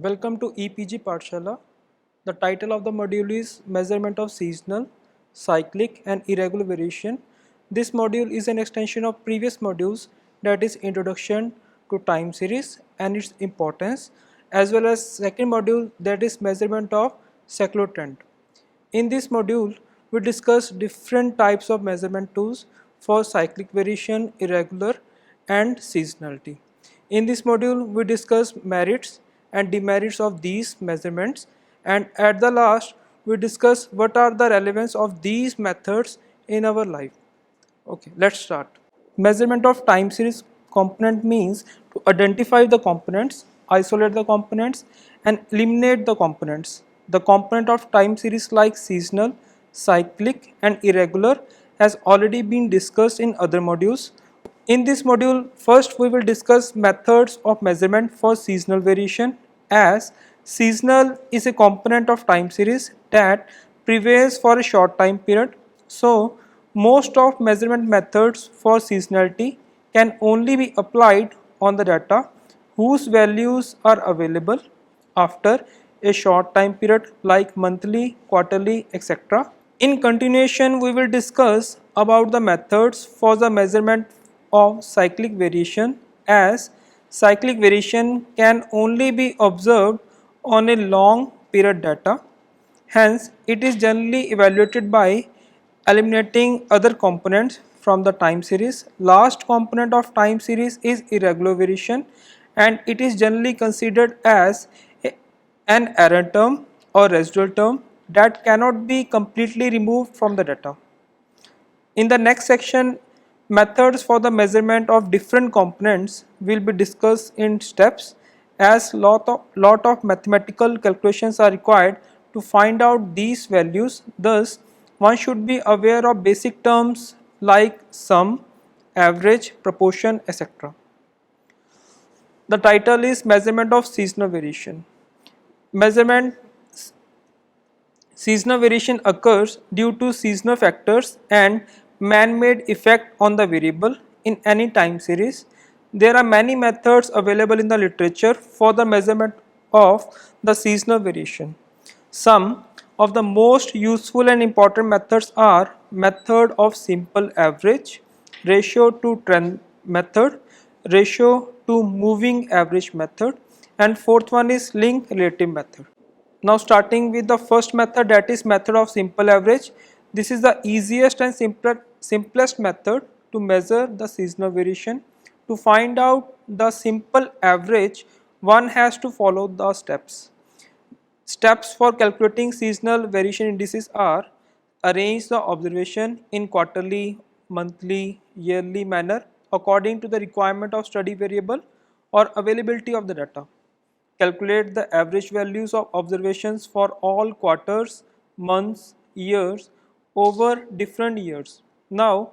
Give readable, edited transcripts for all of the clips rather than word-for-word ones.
Welcome to EPG Pathshala. The title of the module is Measurement of Seasonal, Cyclic and Irregular Variation. This module is an extension of previous modules, that is Introduction to Time Series and its importance, as well as second module, that is Measurement of Secular Trend. In this module, we discuss different types of measurement tools for cyclic variation, irregular and seasonality. In this module, we discuss merits and demerits of these measurements, and at the last, we discuss what are the relevance of these methods in our life. Okay, let's start. Measurement of time series component means to identify the components, isolate the components and eliminate the components. The component of time series like seasonal, cyclic and irregular has already been discussed in other modules. In this module, first we will discuss methods of measurement for seasonal variation, as seasonal is a component of time series that prevails for a short time period. So, most of measurement methods for seasonality can only be applied on the data whose values are available after a short time period like monthly, quarterly, etc. In continuation, we will discuss about the methods for the measurement of cyclic variation, as cyclic variation can only be observed on a long period data. Hence, it is generally evaluated by eliminating other components from the time series. Last component of time series is irregular variation, and it is generally considered as an error term or residual term that cannot be completely removed from the data. In the next section, methods for the measurement of different components will be discussed in steps, as lot of mathematical calculations are required to find out these values. Thus, one should be aware of basic terms like sum, average, proportion, etc. The title is Measurement of Seasonal Variation. Seasonal variation occurs due to seasonal factors and man-made effect on the variable in any time series. There are many methods available in the literature for the measurement of the seasonal variation. Some of the most useful and important methods are method of simple average, ratio to trend method, ratio to moving average method, and fourth one is link relative method. Now starting with the first method, that is method of simple average. This is the easiest and simplest method to measure the seasonal variation. To find out the simple average, one has to follow the steps. Steps for calculating seasonal variation indices are: arrange the observation in quarterly, monthly, yearly manner according to the requirement of study variable or availability of the data. Calculate the average values of observations for all quarters, months, years over different years. Now,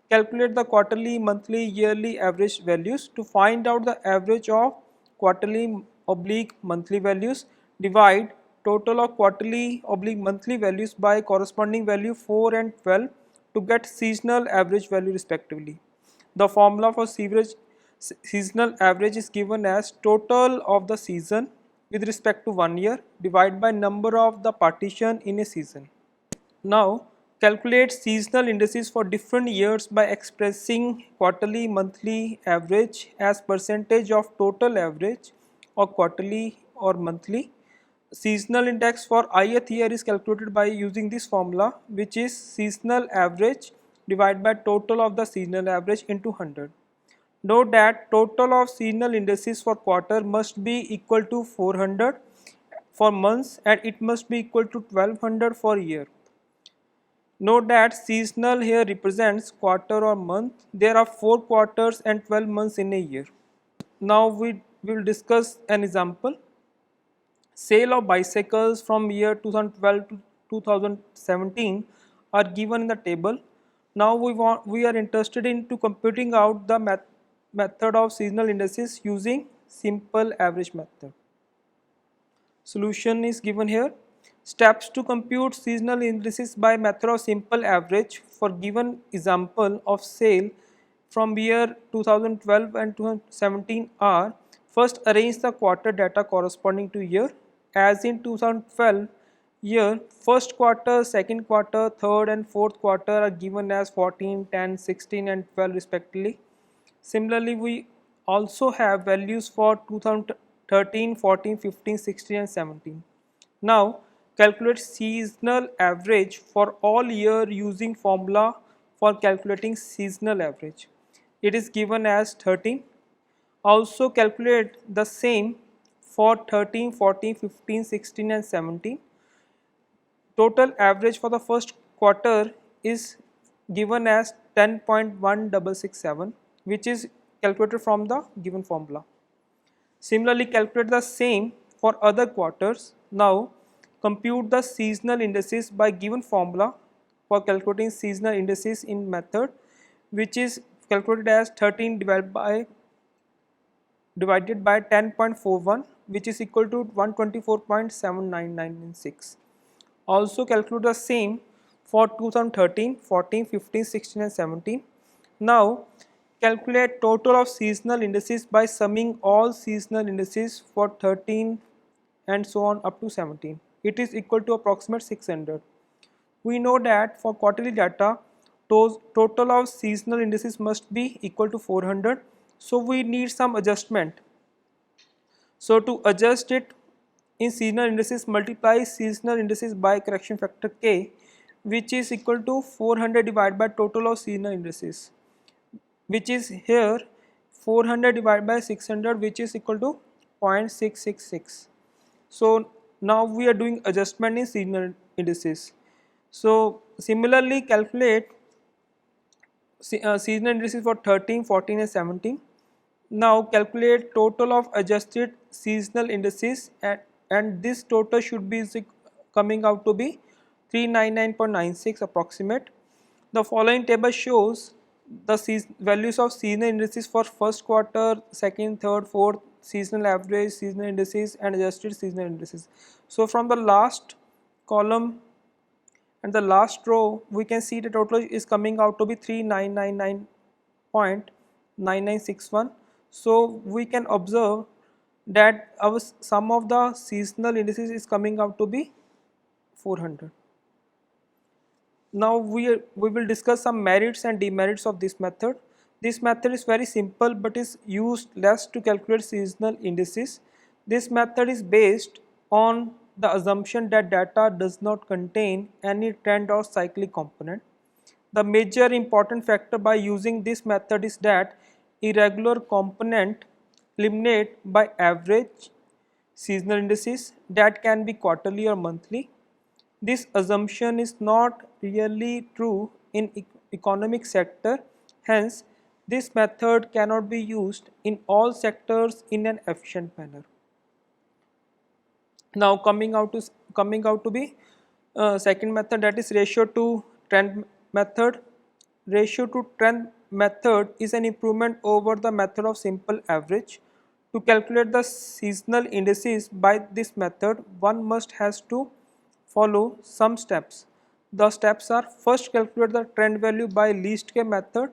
calculate the quarterly, monthly, yearly average values. To find out the average of quarterly oblique monthly values, divide total of quarterly oblique monthly values by corresponding value 4 and 12 to get seasonal average value respectively. The formula for seasonal average is given as total of the season with respect to 1 year divided by number of the partition in a season. Now, calculate seasonal indices for different years by expressing quarterly, monthly average as percentage of total average or quarterly or monthly. Seasonal index for ith year is calculated by using this formula, which is seasonal average divided by total of the seasonal average into 100. Note that total of seasonal indices for quarter must be equal to 400 for months and it must be equal to 1200 for year. Note that seasonal here represents quarter or month. There are 4 quarters and 12 months in a year. Now we will discuss an example. Sale of bicycles from year 2012 to 2017 are given in the table. Now we are interested into computing out the method of seasonal indices using simple average method. Solution is given here. Steps to compute seasonal indices by method of simple average for given example of sale from year 2012 and 2017 are: First, arrange the quarter data corresponding to year. As in 2012 year, first quarter, second quarter, third and fourth quarter are given as 14, 10, 16 and 12 respectively. Similarly, we also have values for 2013, 14, 15, 16 and 17. Now, calculate seasonal average for all year using formula for calculating seasonal average. It is given as 13. Also calculate the same for 13, 14, 15, 16 and 17. Total average for the first quarter is given as 10.1667, which is calculated from the given formula. Similarly, calculate the same for other quarters. Now, compute the seasonal indices by given formula for calculating seasonal indices in method, which is calculated as 13 divided by 10.41, which is equal to 124.7996. Also calculate the same for 2013, 14, 15, 16 and 17. Now calculate total of seasonal indices by summing all seasonal indices for 13 and so on up to 17. It is equal to approximate 600. We know that for quarterly data, total of seasonal indices must be equal to 400. So we need some adjustment. So to adjust it in seasonal indices, multiply seasonal indices by correction factor k, which is equal to 400 divided by total of seasonal indices, which is here 400 divided by 600, which is equal to 0.666. So now we are doing adjustment in seasonal indices. So similarly calculate seasonal indices for 13, 14 and 17. Now calculate total of adjusted seasonal indices, and this total should be coming out to be 399.96 approximate. The following table shows the values of seasonal indices for first quarter, second, third, fourth, seasonal average, seasonal indices and adjusted seasonal indices. So from the last column and the last row, we can see the total is coming out to be 3999.9961. So we can observe that our sum of the seasonal indices is coming out to be 400. Now we will discuss some merits and demerits of this method. This method is very simple but is used less to calculate seasonal indices. This method is based on the assumption that data does not contain any trend or cyclic component. The major important factor by using this method is that irregular component eliminate by average seasonal indices that can be quarterly or monthly. This assumption is not really true in economic sector, hence this method cannot be used in all sectors in an efficient manner. Now coming out to be second method, that is ratio to trend method. Ratio to trend method is an improvement over the method of simple average. To calculate the seasonal indices by this method, one must has to follow some steps. The steps are: first, calculate the trend value by least square method.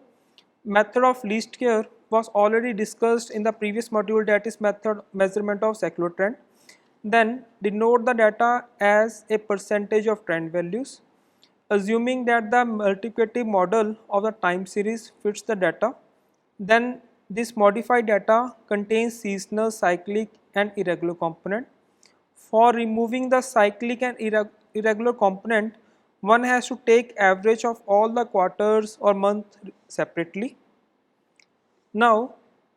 Method of least square was already discussed in the previous module, that is method measurement of secular trend. Then denote the data as a percentage of trend values. Assuming that the multiplicative model of the time series fits the data, then this modified data contains seasonal, cyclic and irregular component. For removing the cyclic and irregular component, one has to take average of all the quarters or month separately. Now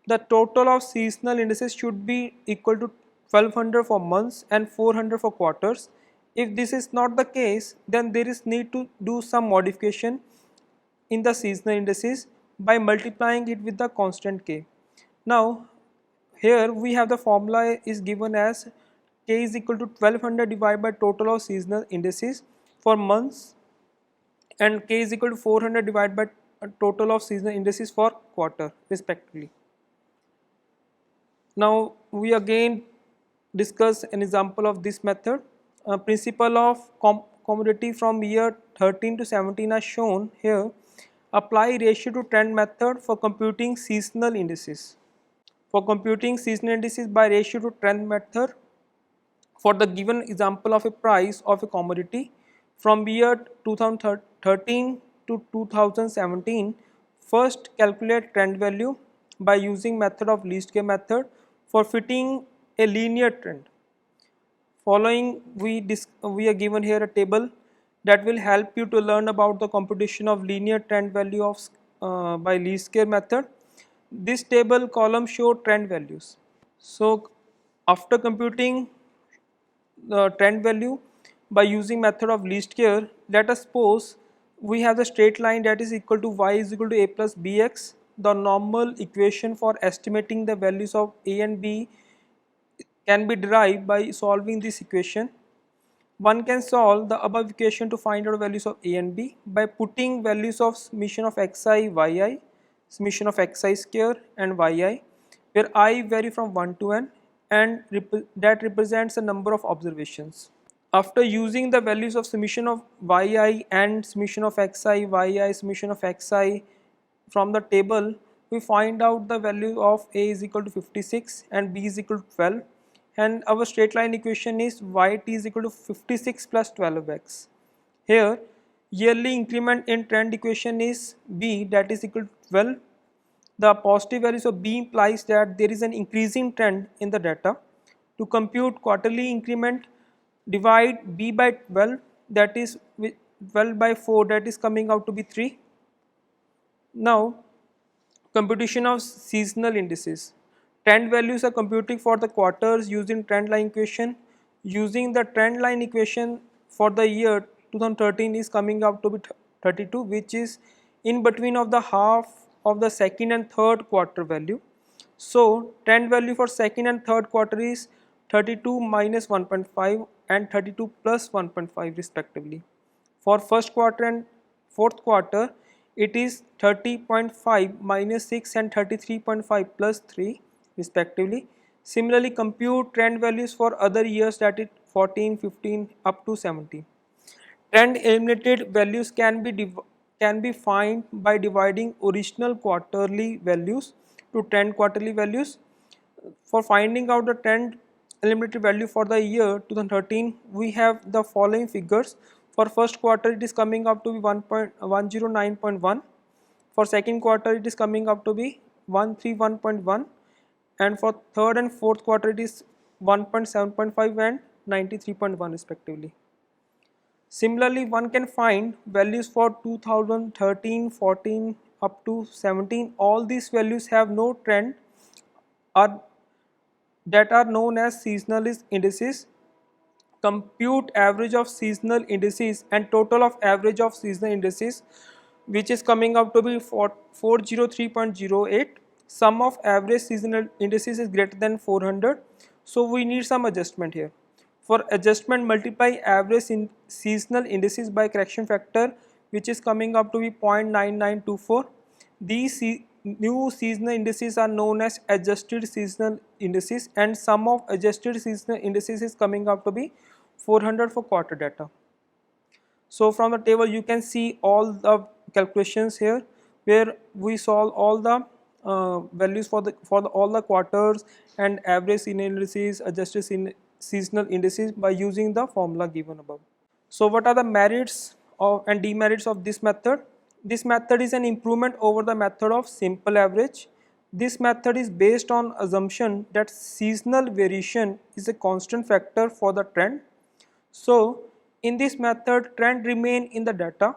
the total of seasonal indices should be equal to 1200 for months and 400 for quarters. If this is not the case, then there is need to do some modification in the seasonal indices by multiplying it with the constant k. Now here we have the formula is given as k is equal to 1200 divided by total of seasonal indices for months, and k is equal to 400 divided by total of seasonal indices for quarter respectively. Now we again discuss an example of this method. Principle of commodity from year 13 to 17 are shown here. Apply ratio to trend method for computing seasonal indices. For computing seasonal indices by ratio to trend method, for the given example of a price of a commodity from year 2013 to 2017, first calculate trend value by using method of least square method for fitting a linear trend. Following we are given here a table that will help you to learn about the computation of linear trend value of by least square method. This table column show trend values. So after computing the trend value by using method of least square, let us suppose we have the straight line that is equal to y is equal to a plus bx. The normal equation for estimating the values of a and b can be derived by solving this equation. One can solve the above equation to find out values of a and b by putting values of summation of xi, yi, summation of xi square and yi, where I vary from 1 to n and that represents the number of observations. After using the values of summation of yi and summation of xi, yi, summation of xi from the table, we find out the value of a is equal to 56 and b is equal to 12, and our straight line equation is yt is equal to 56 plus 12x. Here yearly increment in trend equation is b, that is equal to 12. The positive values of b implies that there is an increasing trend in the data. To compute quarterly increment, divide b by 12, that is 12 by 4, that is coming out to be 3. Now computation of seasonal indices. Trend values are computed for the quarters using trend line equation. Using the trend line equation for the year 2013 is coming out to be 32, which is in between of the half of the second and third quarter value. So trend value for second and third quarter is 32 minus 1.5 and 32 plus 1.5 respectively. For first quarter and fourth quarter, it is 30.5 minus 6 and 33.5 plus 3 respectively. Similarly, compute trend values for other years, that is 14, 15 up to 17. Trend eliminated values can be found by dividing original quarterly values to trend quarterly values. For finding out the trend eliminated value for the year 2013, we have the following figures. For first quarter, it is coming up to be 109.1. For second quarter, it is coming up to be 131.1, and for third and fourth quarter, it is 1.7.5 and 93.1 respectively. Similarly, one can find values for 2013, 14 up to 17. All these values have no trend that are known as seasonal indices. Compute average of seasonal indices and total of average of seasonal indices, which is coming out to be 403.08. Sum of average seasonal indices is greater than 400, so we need some adjustment here. For adjustment, multiply average seasonal indices by correction factor, which is coming up to be 0.9924. These new seasonal indices are known as adjusted seasonal indices, and sum of adjusted seasonal indices is coming up to be 400 for quarter data. So from the table you can see all the calculations here, where we solve all the values for all the quarters and average seasonal indices, adjusted seasonal indices by using the formula given above. So what are the merits and demerits of this method? This method is an improvement over the method of simple average. This method is based on assumption that seasonal variation is a constant factor for the trend. So in this method, trend remain in the data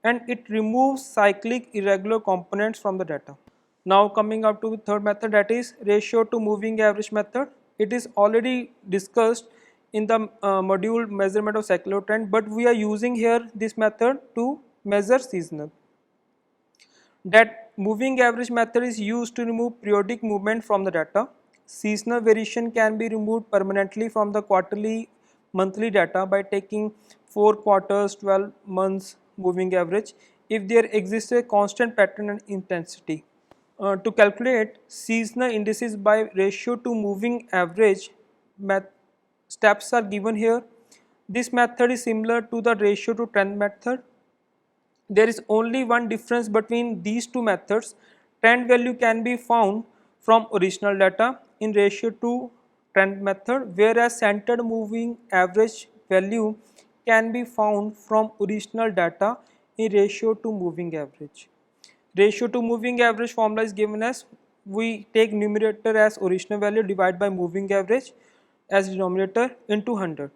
and it removes cyclic irregular components from the data. Now coming up to the third method, that is ratio to moving average method. It is already discussed in the module measurement of secular trend, but we are using here this method to measure seasonal. That moving average method is used to remove periodic movement from the data. Seasonal variation can be removed permanently from the quarterly, monthly data by taking 4 quarters, 12 months moving average if there exists a constant pattern and intensity. To calculate seasonal indices by ratio to moving average, steps are given here. This method is similar to the ratio to trend method. There is only one difference between these two methods. Trend value can be found from original data in ratio to trend method, whereas centered moving average value can be found from original data in ratio to moving average. Ratio to moving average formula is given as, we take numerator as original value divided by moving average as denominator into 100.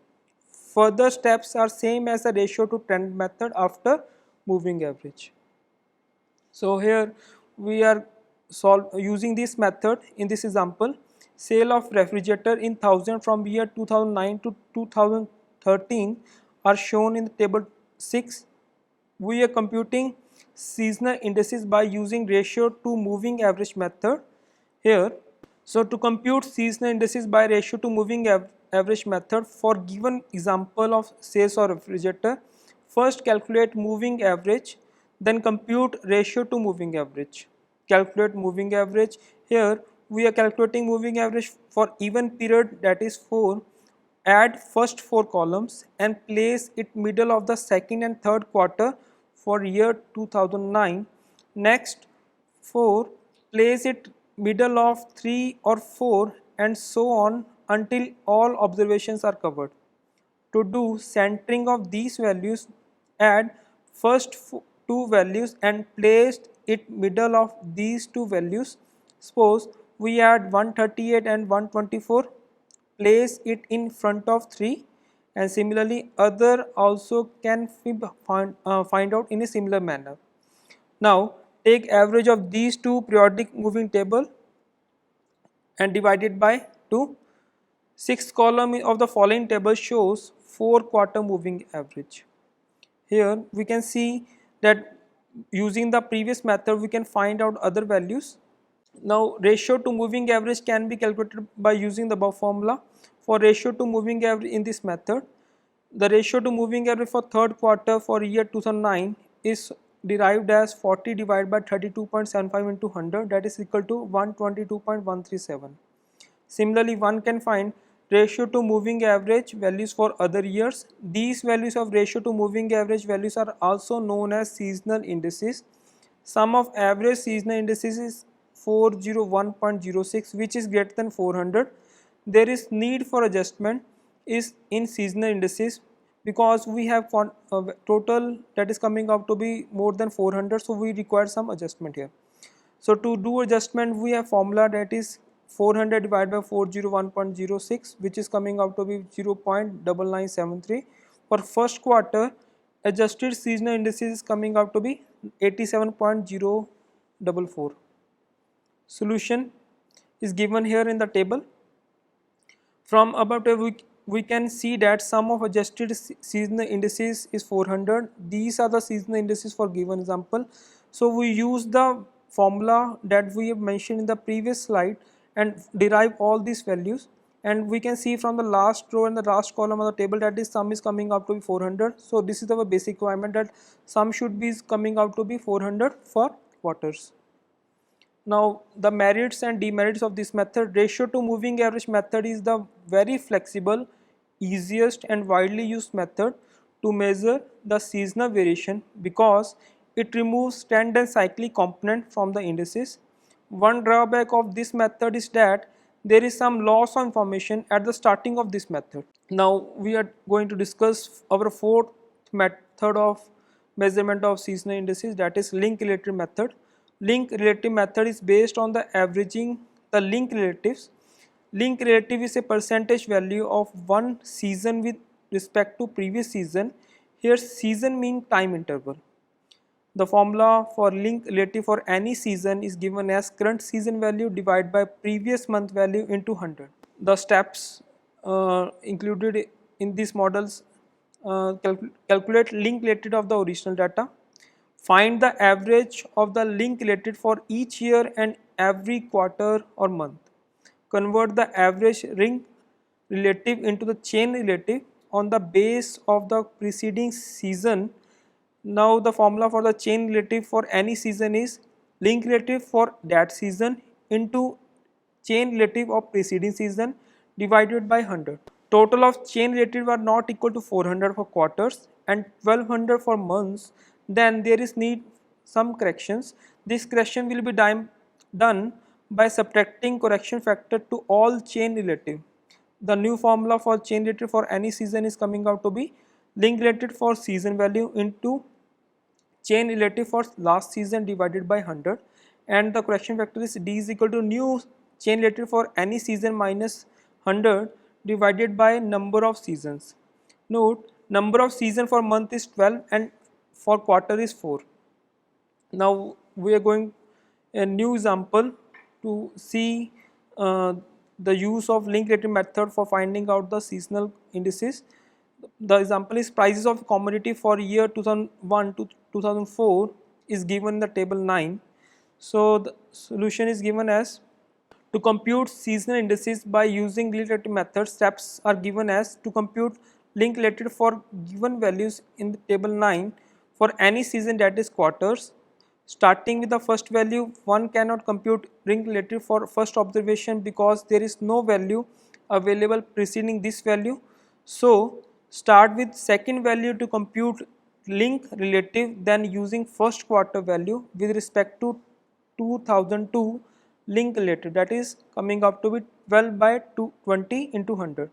Further steps are same as the ratio to trend method after moving average. So here we are using this method in this example. Sale of refrigerator in thousand from year 2009 to 2013 are shown in the table 6. We are computing seasonal indices by using ratio to moving average method here. So to compute seasonal indices by ratio to moving average method for given example of sales of refrigerator, first calculate moving average, then compute ratio to moving average. Calculate moving average. Here we are calculating moving average for even period, that is 4. Add first 4 columns and place it middle of the second and third quarter for year 2009. Next 4, place it middle of 3 or 4 and so on until all observations are covered. To do centering of these values, add first 2 values and place it middle of these 2 values. Suppose we add 138 and 124, place it in front of 3, and similarly other also can find out in a similar manner. Now take average of these two periodic moving table and divide it by 2. Sixth column of the following table shows 4 quarter moving average. Here we can see that using the previous method we can find out other values. Now ratio to moving average can be calculated by using the above formula. For ratio to moving average in this method, the ratio to moving average for third quarter for year 2009 is derived as 40 divided by 32.75 into 100, that is equal to 122.137. Similarly, one can find ratio to moving average values for other years. These values of ratio to moving average values are also known as seasonal indices. Sum of average seasonal indices is 401.06, which is greater than 400. There is need for adjustment is in seasonal indices because we have total that is coming out to be more than 400, so we require some adjustment here. So to do adjustment we have formula, that is 400 divided by 401.06, which is coming out to be 0.9973. For first quarter, adjusted seasonal indices is coming out to be 87.044. Solution is given here in the table. From above table we can see that sum of adjusted seasonal indices is 400. These are the seasonal indices for given example. So we use the formula that we have mentioned in the previous slide and derive all these values, and we can see from the last row and the last column of the table that this sum is coming out to be 400. So this is our basic requirement, that sum should be coming out to be 400 for quarters. Now the merits and demerits of this method. Ratio to moving average method is the very flexible, easiest and widely used method to measure the seasonal variation because it removes trend and cyclic component from the indices. One drawback of this method is that there is some loss of information at the starting of this method. Now we are going to discuss our fourth method of measurement of seasonal indices, that is link relative method. Link relative method is based on the averaging the link relatives. Link relative is a percentage value of one season with respect to previous season. Here season means time interval. The formula for link relative for any season is given as current season value divided by previous month value into 100. The steps included in these models: calculate link related of the original data, find the average of the link related for each year and every quarter or month, convert the average link relative into the chain relative on the base of the preceding season. Now the formula for the chain relative for any season is link relative for that season into chain relative of preceding season divided by 100. Total of chain relative are not equal to 400 for quarters and 1200 for months. Then there is need some corrections. This correction will be done by subtracting correction factor to all chain relative. The new formula for chain relative for any season is coming out to be link relative for season value into chain relative for last season divided by 100, and the correction factor is D is equal to new chain relative for any season minus 100 divided by number of seasons. Note, number of season for month is 12 and for quarter is 4. Now we are going a new example to see the use of link relative method for finding out the seasonal indices. The example is prices of commodity for year 2001 to 2004 is given in the table 9. So the solution is given as to compute seasonal indices by using link relative method. Steps are given as to compute link relative for given values in the table 9 for any season, that is quarters. Starting with the first value, one cannot compute link relative for first observation because there is no value available preceding this value. So start with second value to compute link relative, then using first quarter value with respect to 2002 link relative, that is coming up to be 12 by 20 into 100.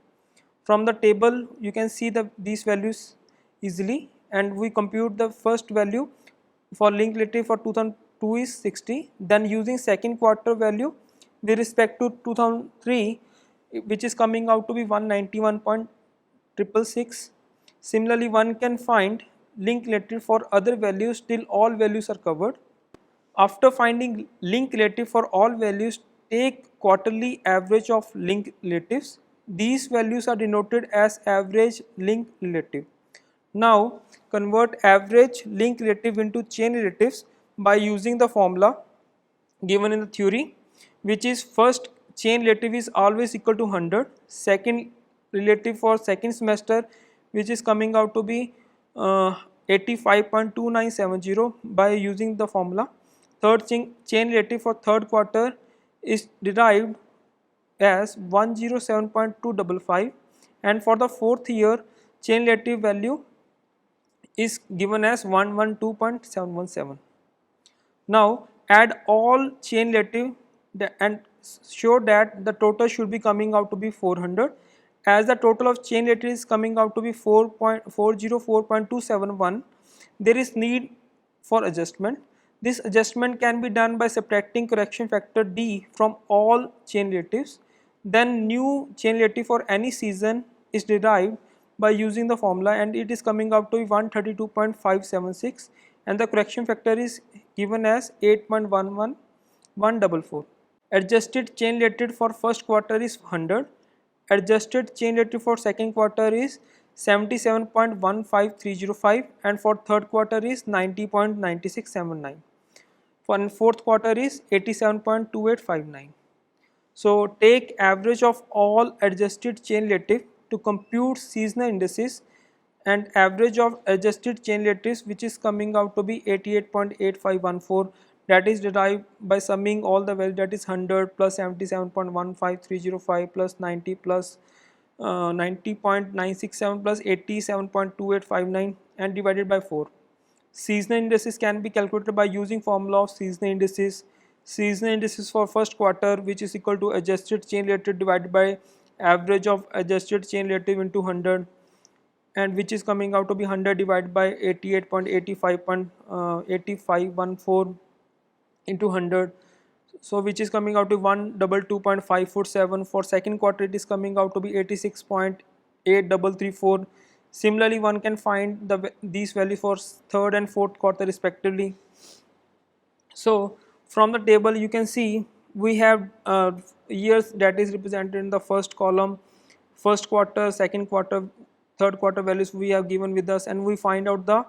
From the table you can see these values easily, and we compute the first value for link relative for 2002 is 60, then using second quarter value with respect to 2003, which is coming out to be 191.666. Similarly, one can find link relative for other values till all values are covered. After finding link relative for all values, take quarterly average of link relatives. These values are denoted as average link relative. Now convert average link relative into chain relatives by using the formula given in the theory, which is first chain relative is always equal to 100, second relative for second semester, which is coming out to be 85.2970 by using the formula. Third chain relative for third quarter is derived as 107.255, and for the fourth year chain relative value is given as 112.717. Now add all chain relative and show that the total should be coming out to be 400. As the total of chain relative is coming out to be 404.271, there is need for adjustment. This adjustment can be done by subtracting correction factor D from all chain relatives. Then new chain relative for any season is derived by using the formula, and it is coming out to 132.576, and the correction factor is given as 8.11144. Adjusted chain relative for first quarter is 100. Adjusted chain relative for second quarter is 77.15305, and for third quarter is 90.9679. For fourth quarter is 87.2859. So take average of all adjusted chain relative to compute seasonal indices, and average of adjusted chain relatives, which is coming out to be 88.8514, that is derived by summing all the values, that is 100 plus 77.15305 plus 90 plus 90.967 plus 87.2859 and divided by 4. Seasonal indices can be calculated by using formula of seasonal indices. Seasonal indices for first quarter, which is equal to adjusted chain relative divided by average of adjusted chain relative into 100, and which is coming out to be 100 divided by 88.8514 into 100, so which is coming out to 122.547. For second quarter it is coming out to be 86.8334. Similarly, one can find these values for third and fourth quarter respectively. So from the table you can see we have years that is represented in the first column, first quarter, second quarter, third quarter values we have given with us, and we find out the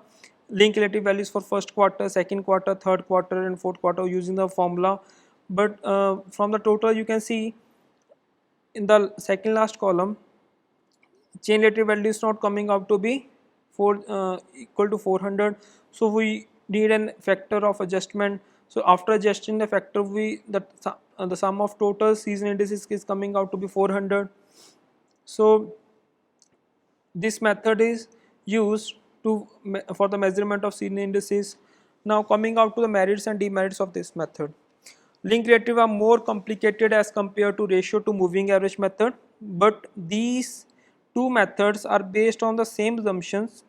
link relative values for first quarter, second quarter, third quarter and fourth quarter using the formula. But from the total you can see in the second last column chain relative value is not coming out to be equal to 400, so we need an factor of adjustment. So after adjusting the factor, the sum of total season indices is coming out to be 400. So this method is used for the measurement of season indices. Now coming out to the merits and demerits of this method. Link relative are more complicated as compared to ratio to moving average method, but these two methods are based on the same assumptions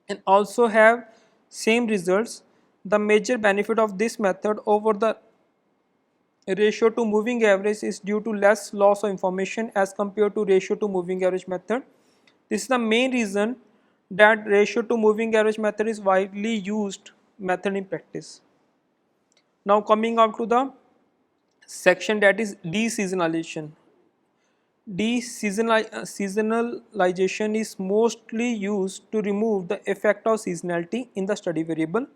and also have same results. The major benefit of this method over the ratio to moving average is due to less loss of information as compared to ratio to moving average method. This is the main reason that ratio to moving average method is widely used method in practice. Now coming out to the section that is deseasonalization. Deseasonalization is mostly used to remove the effect of seasonality in the study variable.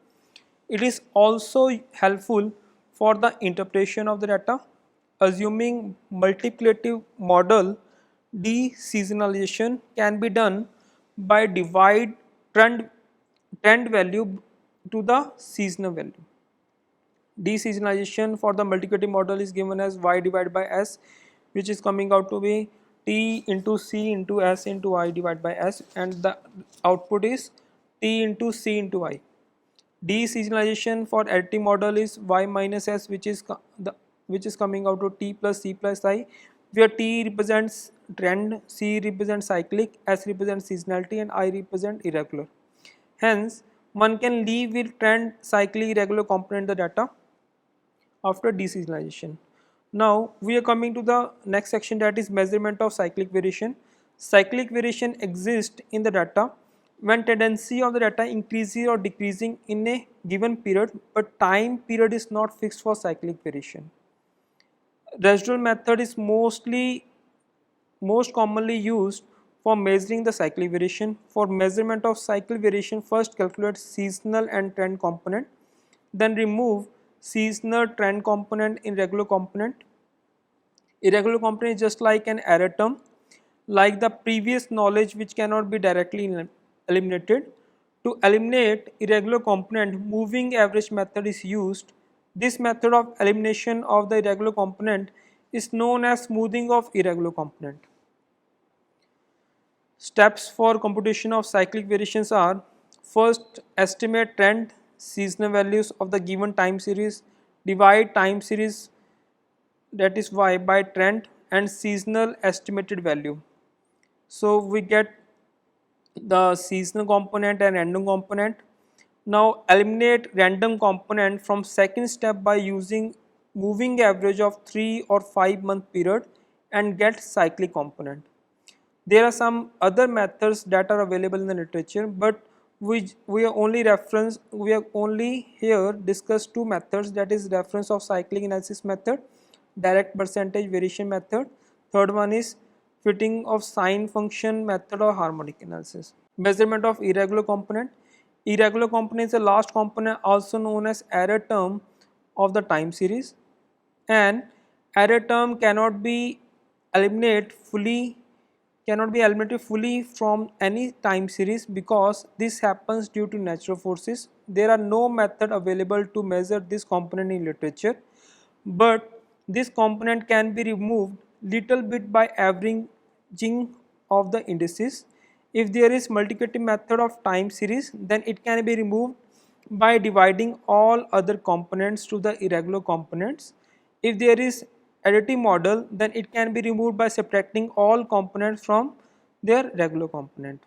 It is also helpful for the interpretation of the data. Assuming multiplicative model, deseasonalization can be done by divide trend value to the seasonal value. Deseasonalization for the multiplicative model is given as y divided by s, which is coming out to be t into c into s into y divided by s, and the output is t into c into y. Deseasonalization for additive model is y minus s, which is coming out to t plus c plus I, where t represents trend, c represents cyclic, s represents seasonality, and I represent irregular. Hence, one can leave with trend, cyclic, irregular component the data after deseasonalization. Now we are coming to the next section, that is measurement of cyclic variation. Cyclic variation exists in the data when tendency of the data increasing or decreasing in a given period, but time period is not fixed for cyclic variation. Residual method is most commonly used for measuring the cyclic variation. For measurement of cyclic variation, first calculate seasonal and trend component, then remove seasonal, trend component, irregular component. Irregular component is just like an error term, like the previous knowledge which cannot be directly eliminated. To eliminate irregular component, moving average method is used. This method of elimination of the irregular component is known as smoothing of irregular component. Steps for computation of cyclic variations are: first, estimate trend seasonal values of the given time series, divide time series, that is y, by trend and seasonal estimated value. So we get the seasonal component and random component. Now eliminate random component from second step by using moving average of 3 or 5 month period and get cyclic component. There are some other methods that are available in the literature, but we are only here discuss two methods, that is reference of cyclic analysis method, direct percentage variation method. Third one is fitting of sine function method or harmonic analysis. Measurement of irregular component. Irregular component is the last component, also known as error term of the time series, and error term cannot be eliminated fully from any time series because this happens due to natural forces. There are no method available to measure this component in literature, but this component can be removed little bit by averaging of the indices. If there is multiplicative method of time series, then it can be removed by dividing all other components to the irregular components. If there is additive model, then it can be removed by subtracting all components from their regular component.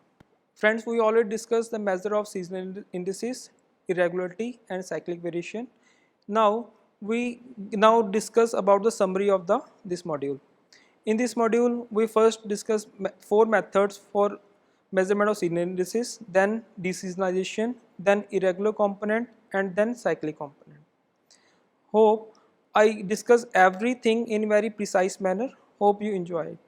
Friends, we already discussed the measure of seasonal indices, irregularity and cyclic variation. Now we discuss about the summary of this module. In this module, we first discuss 4 methods for measurement of seasonal indices, then deseasonalization, then irregular component, and then cyclic component. Hope I discuss everything in very precise manner. Hope you enjoy it.